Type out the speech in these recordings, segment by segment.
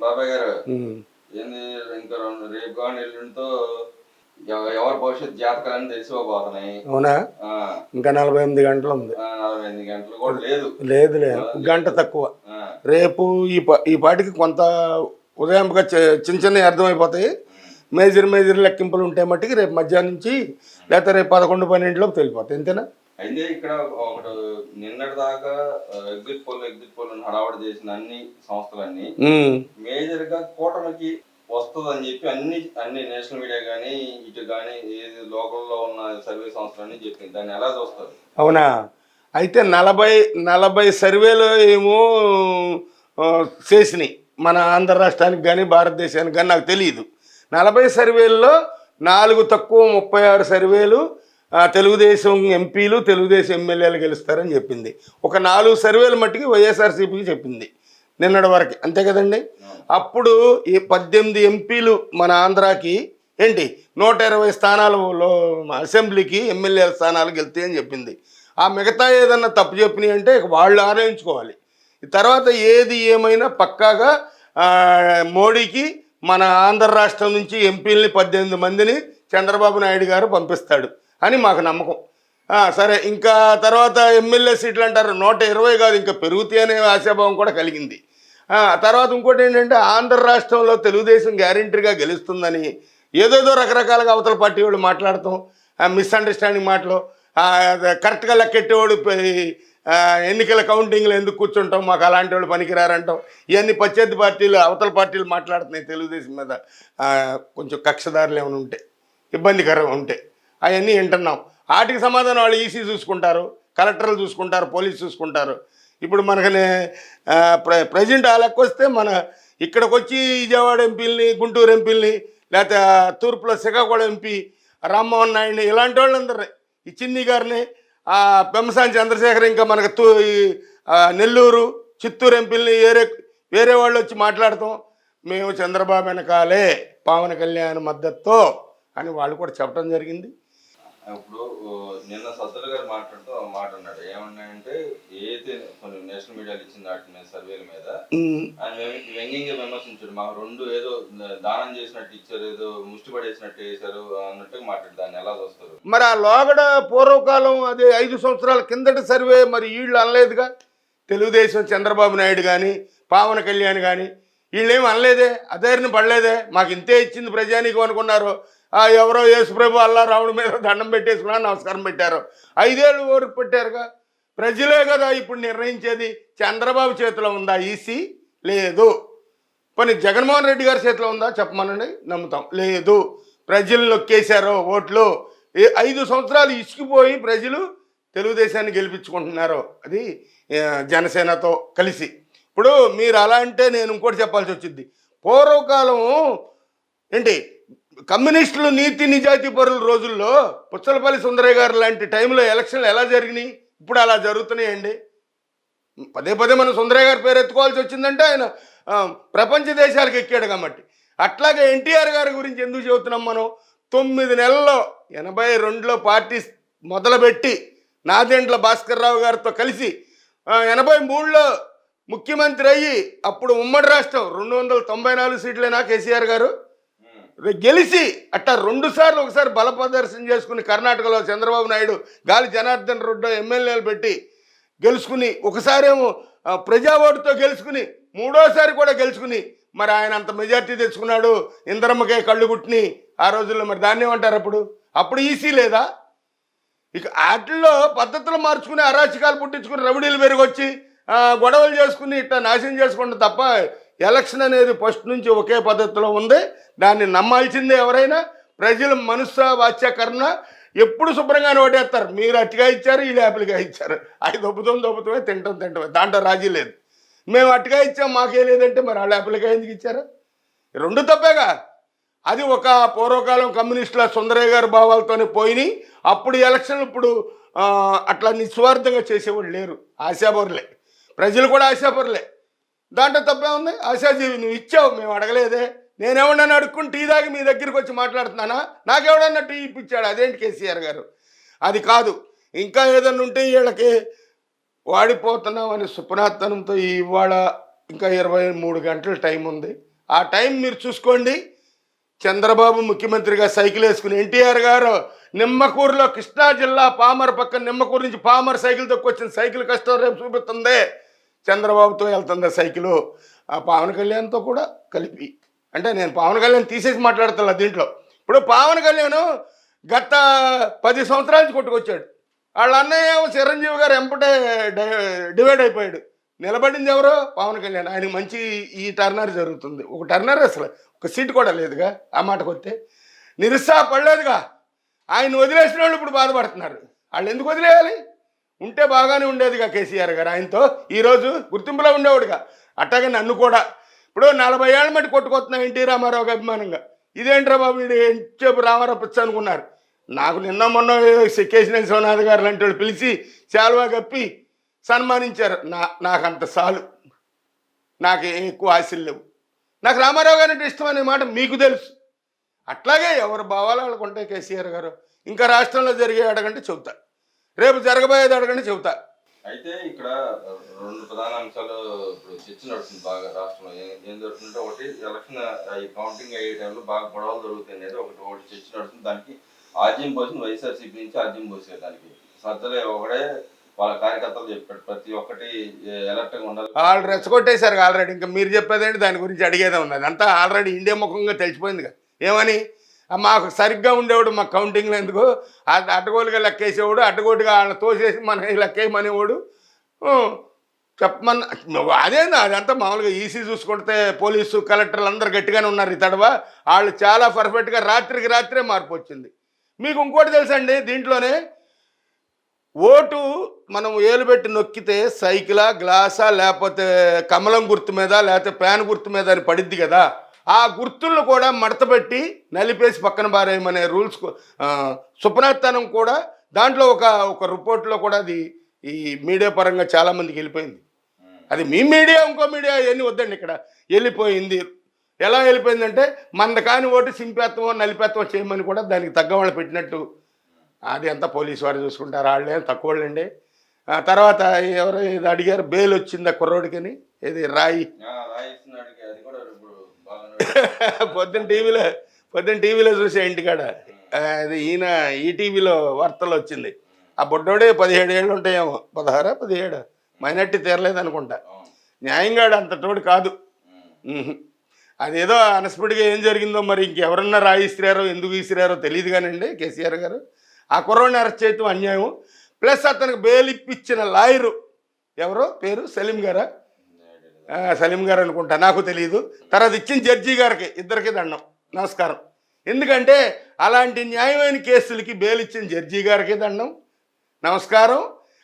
బాబాయ్ గారు ఉమ్. ఏంది ఇంకా రేపు కానీ ఎల్లుండితో ఎవరి భవిష్యత్ జాతకాలని తెలిసిపోతున్నాయి. అవునా? ఆ, ఇంకా 48 గంటలు ఉంది. 48 గంటలు కూడా లేదు. లేదు లేదు, గంట తక్కువ. ఆ, రేపు ఈ పాటికి కొంత ఉదయంగా చిన్న చిన్న అర్థమైపోతాయి. మేజర్ లెక్కింపులు ఉంటే మట్టికి రేపు మధ్యాహ్నం నుంచి, లేకపోతే రేపు 11-12 తెలిపోతాయి. అంతేనా? అయితే ఇక్కడ ఒకటి నిన్నటి దాకా ఎగ్జిట్ పోల్ హడావడి చేసిన అన్ని సంస్థలన్నీ మేజర్ గా కూటమికి వస్తుందని చెప్పి అన్ని నేషనల్ మీడియా కానీ ఇటు కానీ ఏది లోకల్లో ఉన్న సర్వే సంస్థలన్నీ చెప్పింది. దాన్ని ఎలా చూస్తారు? అవునా? అయితే 40 సర్వేలు ఏమో చేసినాయి మన ఆంధ్ర రాష్ట్రానికి కానీ భారతదేశానికి కానీ, నాకు తెలియదు. 40 సర్వేల్లో 4 తక్కువ 36 సర్వేలు తెలుగుదేశం ఎంపీలు తెలుగుదేశం ఎమ్మెల్యేలు గెలుస్తారని చెప్పింది. ఒక 4 సర్వేలు మట్టికి వైఎస్ఆర్సీపీకి చెప్పింది నిన్నటి వరకు. అంతే కదండి? అప్పుడు ఈ 18 ఎంపీలు మన ఆంధ్రాకి ఏంటి 120 స్థానాలలో అసెంబ్లీకి ఎమ్మెల్యేల స్థానాలు గెలుతాయని చెప్పింది. ఆ మిగతా ఏదన్నా తప్పు చెప్పినాయి అంటే వాళ్ళు ఆలోచించుకోవాలి. తర్వాత ఏది ఏమైనా పక్కాగా మోడీకి మన ఆంధ్ర రాష్ట్రం నుంచి ఎంపీలని 18 మందిని చంద్రబాబు నాయుడు గారు పంపిస్తాడు అని మాకు నమ్మకం. సరే, ఇంకా తర్వాత ఎమ్మెల్యే సీట్లు అంటారు 120 కాదు ఇంకా పెరుగుతాయి అనే ఆశాభావం కూడా కలిగింది. తర్వాత ఇంకోటి ఏంటంటే ఆంధ్ర రాష్ట్రంలో తెలుగుదేశం గ్యారెంటీగా గెలుస్తుందని ఏదేదో రకరకాలుగా అవతల పార్టీ వాళ్ళు మాట్లాడతాం, మిస్అండర్స్టాండింగ్ మాటలు, కరెక్ట్గా లెక్కెట్టేవాడు ఎన్నికల కౌంటింగ్లో ఎందుకు కూర్చుంటాం, మాకు అలాంటి వాళ్ళు పనికిరారంటాం. ఇవన్నీ ప్రత్యర్థి పార్టీలు అవతల పార్టీలు మాట్లాడుతున్నాయి తెలుగుదేశం మీద. కొంచెం కక్షదారులు ఏమైనా ఉంటే, ఇబ్బందికరం ఉంటే అవన్నీ వింటున్నాం. వాటికి సమాధానం వాళ్ళు ఈసీ చూసుకుంటారు, కలెక్టర్లు చూసుకుంటారు, పోలీసు చూసుకుంటారు. ఇప్పుడు మనకనే ప్రజెంట్ ఆ లెక్క వస్తే మన ఇక్కడికి వచ్చి విజయవాడ ఎంపీలని, గుంటూరు ఎంపీలని, లేకపోతే తూర్పులో శ్రీకాకుళం ఎంపీ రామ్మోహన్ నాయుడిని, ఇలాంటి వాళ్ళందరినీ, ఈ చిన్ని గారిని, పెమ్మసాని చంద్రశేఖర్, ఇంకా మనకు నెల్లూరు చిత్తూరు ఎంపీలని వేరే వాళ్ళు వచ్చి మాట్లాడతాం. మేము చంద్రబాబు వెనకాలే, పవన్ కళ్యాణ్ మద్దతుతో అని వాళ్ళు కూడా చెప్పడం జరిగింది. ఇప్పుడు నిన్న సజ్జల గారు మాట్లాడుతూ మాట అన్నాడు. ఏమన్నాయంటే ఏదైతే కొన్ని నేషనల్ మీడియాలు ఇచ్చిన వాటి మీద సర్వేల మీద ఆయన వ్యంగ్యంగా విమర్శించాడు. మాకు 2 ఏదో దానం చేసినట్టు ఇచ్చారు, ఏదో ముష్టి పడేసినట్టు వేశారు అన్నట్టుగా మాట్లాడు. దాన్ని ఎలా చూస్తారు? మరి ఆ లోగడ పూర్వకాలం అదే 5 సంవత్సరాల కిందటి సర్వే మరి వీళ్ళు అనలేదుగా. తెలుగుదేశం చంద్రబాబు నాయుడు కానీ పవన్ కళ్యాణ్ కానీ వీళ్ళేమి అనలేదే, అధైర్యం పడలేదే. మాకు ఇంతే ఇచ్చింది ప్రజానీకం అనుకున్నారు. ఎవరో యేసుప్రభు అల్లా రాముడి మీద దండం పెట్టేసుకున్నా నమస్కారం పెట్టారు. 5 ఏళ్ళు ఓరికి పెట్టారుగా. ప్రజలే కదా ఇప్పుడు నిర్ణయించేది. చంద్రబాబు చేతిలో ఉందా ఈసీ? లేదు. పోనీ జగన్మోహన్ రెడ్డి గారి చేతిలో ఉందా చెప్పమనండి, నమ్ముతాం. లేదు. ప్రజలు నొక్కేశారు ఓట్లు. 5 సంవత్సరాలు ఇసుకుపోయి ప్రజలు తెలుగుదేశాన్ని గెలిపించుకుంటున్నారు, అది జనసేనతో కలిసి. ఇప్పుడు మీరు అలా అంటే నేను ఇంకోటి చెప్పాల్సి వచ్చింది. పూర్వకాలం ఏంటి కమ్యూనిస్టులు నీతి నిజాయితీ పరుల రోజుల్లో పుచ్చలపల్లి సుందరయ్య గారు లాంటి టైంలో ఎలక్షన్లు ఎలా జరిగినాయి? ఇప్పుడు అలా జరుగుతున్నాయండి. పదే మనం సుందరయ్య గారి పేరు ఎత్తుకోవాల్సి వచ్చిందంటే ఆయన ప్రపంచ దేశాలకు ఎక్కాడు కాబట్టి. అట్లాగే ఎన్టీఆర్ గారి గురించి ఎందుకు చెబుతున్నాం మనం? 9 నెలల్లో 82లో పార్టీ మొదలుపెట్టి నాదెండ్ల భాస్కర్ రావు గారితో కలిసి 83లో ముఖ్యమంత్రి అయ్యి అప్పుడు ఉమ్మడి రాష్ట్రం 294 సీట్లైనా కేసీఆర్ గారు గెలిచి అట్టా 2 సార్లు, ఒకసారి బల ప్రదర్శన చేసుకుని కర్ణాటకలో చంద్రబాబు నాయుడు గాలి జనార్దన్ రెడ్డి ఎమ్మెల్యేలు పెట్టి గెలుచుకుని, ఒకసారేమో ప్రజా ఓటుతో గెలుచుకుని, 3ఓసారి కూడా గెలుచుకుని, మరి ఆయన అంత మెజార్టీ తెచ్చుకున్నాడు. ఇందరమ్మకే కళ్ళు పుట్టిని ఆ రోజుల్లో. మరి దాన్ని ఏమంటారు? అప్పుడు ఈసీ లేదా? ఇక వాటిల్లో పద్ధతులు మార్చుకుని అరాచకాలు పుట్టించుకుని రౌడీలు పెరిగొచ్చి గొడవలు చేసుకుని ఇట్లా నాశనం చేసుకుంటే తప్ప ఎలక్షన్ అనేది ఫస్ట్ నుంచి ఒకే పద్ధతిలో ఉంది. దాన్ని నమ్మాల్సిందే ఎవరైనా. ప్రజల మనస్సు వాచ్యకరణ ఎప్పుడు శుభ్రంగానే ఓటేస్తారు. మీరు అట్టిగా ఇచ్చారు, వీళ్ళు యాపిల్గా ఇచ్చారు, అది దొబ్బుతమే తింటమే, దాంట్లో రాజీ లేదు. మేము అట్టిగా ఇచ్చాం మాకే లేదంటే మరి వాళ్ళు యాపిల్గా ఎందుకు ఇచ్చారు? 2 తప్పేగా. అది ఒక పూర్వకాలం కమ్యూనిస్టుల సుందరయ్య గారి భావాలతోనే పోయినాయి. అప్పుడు ఎలక్షన్లు ఇప్పుడు అట్లా నిస్వార్థంగా చేసేవాళ్ళు లేరు, ఆశాపరులే. ప్రజలు కూడా ఆశాపరులే. దాంట్లో తప్పే ఉంది? ఆశాజీవి నువ్వు ఇచ్చావు, మేము అడగలేదే. నేనేమన్నా అడుక్కుని టీ దాగి మీ దగ్గరికి వచ్చి మాట్లాడుతున్నానా? నాకెవడన్నా టీ ఇప్పించాడు? అదేంటి కేసీఆర్ గారు? అది కాదు. ఇంకా ఏదన్నా ఉంటే వీళ్ళకి వాడిపోతున్నామని సుప్నాతనంతో ఇవాళ ఇంకా 23 గంటలు టైం ఉంది. ఆ టైం మీరు చూసుకోండి. చంద్రబాబు ముఖ్యమంత్రిగా సైకిల్ వేసుకుని ఎన్టీఆర్ గారు నిమ్మకూరులో కృష్ణా జిల్లా పామర్ పక్కన నిమ్మకూరు నుంచి పామర్ సైకిల్ తొక్కొచ్చిన సైకిల్ కష్టం రేపు చూపిస్తుంది. చంద్రబాబుతో వెళ్తుంది సైకిలు. ఆ పవన్ కళ్యాణ్తో కూడా కలిపి. అంటే నేను పవన్ కళ్యాణ్ తీసేసి మాట్లాడుతున్నా దీంట్లో. ఇప్పుడు పవన్ కళ్యాణ్ గత 10 సంవత్సరాల నుంచి కొట్టుకొచ్చాడు. వాళ్ళ అన్నయ్య చిరంజీవి గారు ఎంపటే డివైడ్ అయిపోయాడు. నిలబడింది ఎవరో పవన్ కళ్యాణ్. ఆయనకి మంచి ఈ టర్నర్ జరుగుతుంది. ఒక టర్నర్ అసలు ఒక సీటు కూడా లేదుగా. ఆ మాటకు వస్తే నిరుత్సాహపడలేదుగా. ఆయన వదిలేసిన వాళ్ళు ఇప్పుడు బాధపడుతున్నారు. వాళ్ళు ఎందుకు వదిలేయాలి? ఉంటే బాగానే ఉండేదిగా కేసీఆర్ గారు. ఆయనతో ఈరోజు గుర్తింపులో ఉండేవాడుగా. అట్టాగే నన్ను కూడా ఇప్పుడు 40 ఏళ్ళ మట్టి కొట్టుకొస్తున్నా ఎన్టీ రామారావుకి అభిమానంగా. ఇదేంట్రా బాబు వీడు చెప్పు రామారావు పిచ్చ అనుకున్నారు. నాకు నిన్న మొన్న కేశినేని విశ్వనాథ్ గారు లాంటి వాళ్ళు పిలిచి శాలువా కప్పి సన్మానించారు. నాకు అంత సాలు. నాకు ఎక్కువ ఆశలు లేవు. నాకు రామారావు గారి అంటే ఇష్టం అనే మాట మీకు తెలుసు. అట్లాగే ఎవరు భావాలు వాళ్ళకు ఉంటాయి. కేసీఆర్ గారు ఇంకా రాష్ట్రంలో జరిగే అడగంటే చెబుతా, రేపు జరగబోయేది అడగంటే చెబుతా. అయితే ఇక్కడ 2 ప్రధాన అంశాలు ఇప్పుడు చర్చ నడుస్తుంది బాగా రాష్ట్రంలో. ఏం జరుగుతుందంటే, ఒకటి ఎలక్షన్ ఈ కౌంటింగ్ అయ్యే టైంలో బాగా గొడవలు జరుగుతాయి అనేది ఒకటి చర్చ నడుస్తుంది. దానికి ఆర్జీఎం పోసిన వైఎస్ఆర్సీపీ నుంచి ఆర్జీఎం పోసే దానికి సజ్జలే ఒకడే వాళ్ళ కార్యకర్తలు చెప్పాడు ప్రతి ఒక్కటి ఎలర్ట్గా ఉండాలి. వాళ్ళు రెచ్చగొట్టేశారు ఆల్రెడీ. ఇంకా మీరు చెప్పేదేంటి? దాని గురించి అడిగేదే ఉన్నది. అంతా ఆల్రెడీ ఇండియా ముఖంగా తెలిసిపోయిందిగా. ఏమని? మాకు సరిగ్గా ఉండేవాడు మాకు కౌంటింగ్లో ఎందుకు అడ్డగోలుగా లెక్కేసేవాడు, అడ్డగోటుగా వాళ్ళని తోసేసి మన లెక్కేయమనేవాడు చెప్పమన్న. అదేందా అదంతా మామూలుగా ఈసీ చూసుకుంటే పోలీసు కలెక్టర్లు అందరు గట్టిగానే ఉన్నారు. ఈ తడవ వాళ్ళు చాలా పర్ఫెక్ట్గా రాత్రికి రాత్రే మార్పు వచ్చింది. మీకు ఇంకోటి తెలుసండి, దీంట్లోనే ఓటు మనం ఏలు పెట్టి నొక్కితే సైకిలా గ్లాసా లేకపోతే కమలం గుర్తు మీద లేకపోతే ప్యాన్ గుర్తు మీద అని పడిద్ది కదా. ఆ గుర్తులను కూడా మడతపెట్టి నలిపేసి పక్కన బారేయమనే రూల్స్ సుప్రతనం కూడా దాంట్లో ఒక రిపోర్ట్లో కూడా అది ఈ మీడియా పరంగా చాలామందికి వెళ్ళిపోయింది. అది మీ మీడియా ఇంకో మీడియా ఇవన్నీ వద్దండి. ఇక్కడ వెళ్ళిపోయింది. ఎలా వెళ్ళిపోయిందంటే మంద కాని ఓటు సింపేత్వమో నలిపేత్వమో చేయమని కూడా దానికి తగ్గ వాళ్ళు పెట్టినట్టు. అది అంతా పోలీసు వారు చూసుకుంటారు. వాళ్ళే తక్కువ వాళ్ళండి. తర్వాత ఎవరు ఇది అడిగారు, బెయిల్ వచ్చిందా కుర్రోడికని, ఏది రాయి పొద్దున్న టీవీలో చూసే ఇంటికాడ అది ఈయన ఈటీవీలో వార్తలు వచ్చింది. ఆ బొడ్డోడే 17 ఏళ్ళు ఉంటాయేమో, 16, 17 మైనార్టీ తీరలేదు అనుకుంటా. న్యాయంగా అంత తోడు కాదు. అదేదో అనస్ఫుటిగా ఏం జరిగిందో మరి ఇంకెవరన్నా రాయి ఇసిరారో ఎందుకు ఇసిరారో తెలియదు కానండి. కేసీఆర్ గారు ఆ కుర్రోడిని అరెస్ట్ చేయటం అన్యాయం. ప్లస్ అతనికి బెయిల్ ఇప్పించిన లాయరు ఎవరో పేరు సలీం గారు అనుకుంటా, నాకు తెలియదు. తర్వాత ఇచ్చిన జడ్జి గారికి ఇద్దరికి దండం నమస్కారం. ఎందుకంటే అలాంటి న్యాయమైన కేసులకి బెయిల్ ఇచ్చిన జడ్జి గారికి దండం నమస్కారం.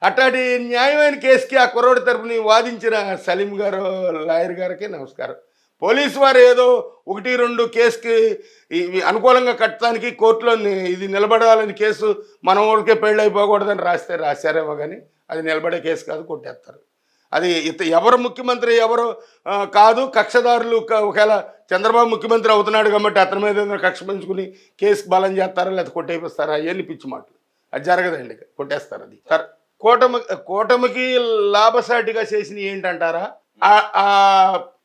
అట్లాంటి న్యాయమైన కేసుకి ఆ కుర్రోడి తరపుని వాదించిన సలీం గారు లాయర్ గారికి నమస్కారం. పోలీసు వారు ఏదో 1-2 కేసుకి ఇవి అనుకూలంగా కట్టడానికి కోర్టులో ఇది నిలబడాలని కేసు మన ఊరికే పెళ్ళి అయిపోకూడదని రాశారేమో కానీ అది నిలబడే కేసు కాదు, కొట్టేస్తారు. అది ఎవరు ముఖ్యమంత్రి ఎవరు కాదు. కక్షదారులు ఒకవేళ చంద్రబాబు ముఖ్యమంత్రి అవుతున్నాడు కాబట్టి అతని మీద ఏదైనా కక్ష పెంచుకుని కేసు బలం చేస్తారా లేదా కొట్టేపిస్తారా అవన్నీ పిచ్చి మాటలు. అది జరగదండి, కొట్టేస్తారు. అది కూటమికి లాభసాటిగా చేసిన ఏంటంటారా,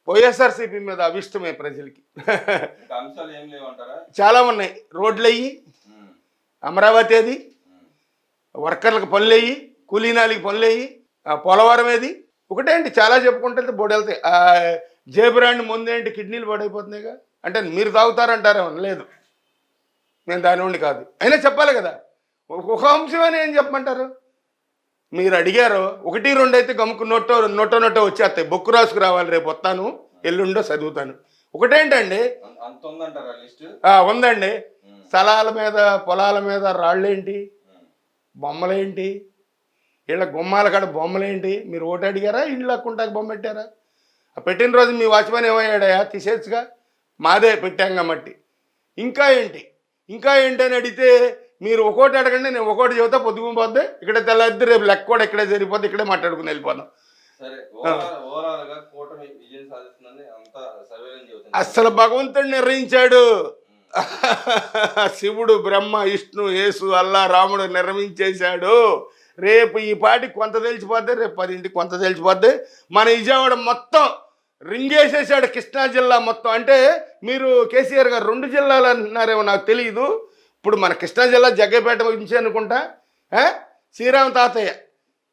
వైఎస్ఆర్సీపీ మీద అభిష్టమే ప్రజలకి. చాలా ఉన్నాయి. రోడ్లు అయ్యి, అమరావతి అది, వర్కర్లకు పనులు అయ్యి, కూలీనాలికి పనులు అయ్యి, పోలవరం ఏది ఒకటేంటి చాలా చెప్పుకుంటే బోడెళ్తాయి. జేబురాండ్ ముందేంటి కిడ్నీలు పడైపోతున్నాయిగా. అంటే మీరు తాగుతారంటారేమో, లేదు నేను దాని నుండి కాదు. అయినా చెప్పాలి కదా, ఒక అంశం అని ఏం చెప్పమంటారు. మీరు అడిగారు 1-2 అయితే గమ్ముకు నోటో వచ్చేస్తాయి. బొక్కు రాసుకు రావాలి, రేపు వస్తాను ఎల్లుండో చదువుతాను. ఒకటేంటండి ఉందండి, స్థలాల మీద పొలాల మీద రాళ్ళేంటి, బొమ్మలేంటి, వీళ్ళ గుమ్మాల కాడ బొమ్మలేంటి. మీరు ఓటు అడిగారా, ఇండ్లు లక్కుంటాకి బొమ్మ పెట్టారా? పెట్టిన రోజు మీ వాచ్మెన్ ఏమయ్యాడయా, తీసేచ్చుగా, మాదే పెట్టాంగా మట్టి. ఇంకా ఏంటి అని అడిగితే మీరు ఒక్కోటి అడగండి, నేను ఒక్కోటి చెబుతా, పొద్దుగుపోద్ది ఇక్కడ తెల్లద్ది, రేపు లెక్క కూడా ఇక్కడే జరిగిపోద్ది, ఇక్కడే మాట్లాడుకుని వెళ్ళిపోదాం. అస్సలు భగవంతుడు నిర్ణయించాడు. శివుడు, బ్రహ్మ, విష్ణు, యేసు, అల్లా, రాముడు నిర్ణయించేశాడు. రేపు ఈ పాటికి కొంత తెలిసిపోద్ది, రేపు 10ంటికి కొంత తెలిసిపోద్ది. మన విజయవాడ మొత్తం రింగేసేసాడు కృష్ణా జిల్లా మొత్తం. అంటే మీరు కేసీఆర్ గారు 2 జిల్లాలు అంటున్నారేమో నాకు తెలియదు. ఇప్పుడు మన కృష్ణా జిల్లా జగ్గైపేట నుంచి అనుకుంటా, శ్రీరామ తాతయ్య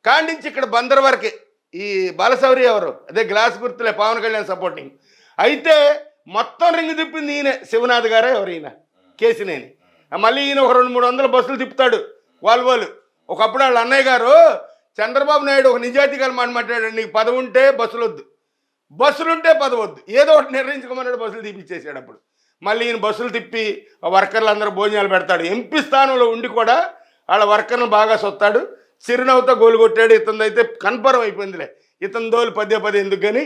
కాండించి ఇక్కడ బందర్ వరకే. ఈ బాలశౌరి ఎవరు, అదే గ్లాస్ గుర్తులే, పవన్ కళ్యాణ్ సపోర్టింగ్. అయితే మొత్తం రింగు తిప్పింది ఈయన, శివనాథ్ గారే ఎవరు ఈయన, కేసినేని. మళ్ళీ ఈయన ఒక 200-300 బస్సులు తిప్పుతాడు వాళ్ళు. ఒకప్పుడు వాళ్ళ అన్నయ్య గారు చంద్రబాబు నాయుడు ఒక నిజాయితీగా మాట మాట్లాడాడు, నీకు పదవి ఉంటే బస్సులొద్దు, బస్సులుంటే పదవద్దు, ఏదో ఒకటి నిర్ణయించుకోమన్నాడు, బస్సులు తీపిచ్చేసాడు. అప్పుడు మళ్ళీ ఈయన బస్సులు తిప్పి వర్కర్లు అందరూ భోజనాలు పెడతాడు. ఎంపీ స్థానంలో ఉండి కూడా వాళ్ళ వర్కర్ను బాగా సొత్తాడు. చిరునవ్వుతో గోలు కొట్టాడు. ఇతనిదైతే కన్ఫర్మ్ అయిపోయిందిలే, ఇతని దోలు పదే ఎందుకు కానీ